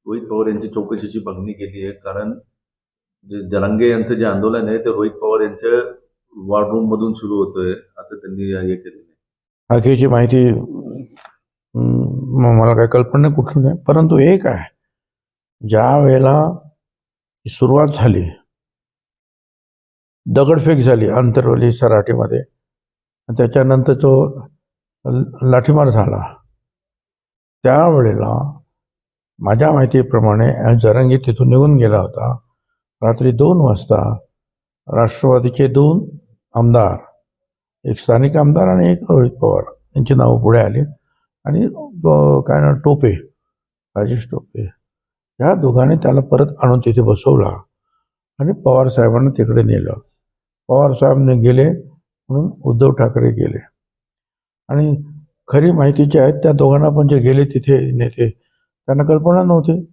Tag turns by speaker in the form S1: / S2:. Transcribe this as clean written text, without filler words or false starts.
S1: रोहित पवार यांची चौकशीची मागणी केली आहे. कारण जे जरांगे यांचं जे आंदोलन आहे ते रोहित पवार यांच्या वॉर रूम मधून सुरू होतंय असं त्यांनी हे केलेलं आहे.
S2: बाकीची माहिती मला काही कल्पना नाही कुठून आहे, परंतु एक आहे, ज्या वेळेला सुरुवात झाली, दगडफेक झाली अंतरवली सराटीमध्ये, त्याच्यानंतर तो लाठीमार झाला, त्यावेळेला माझ्या माहितीप्रमाणे जरांगे तिथून निघून गेला होता. रात्री 2 वाजता राष्ट्रवादीचे 2 आमदार, एक स्थानिक आमदार आणि एक रोहित पवार यांची नावं पुढे आली आणि काय ना टोपे, राजेश टोपे, ह्या दोघांनी त्याला परत आणून तिथे बसवला आणि पवार साहेबांना तिकडे नेलं. पवार साहेबांनी गेले म्हणून उद्धव ठाकरे गेले. आणि खरी माहिती जी आहे त्या दोघांना पण जे गेले तिथे नेते त्यांना कल्पना नव्हती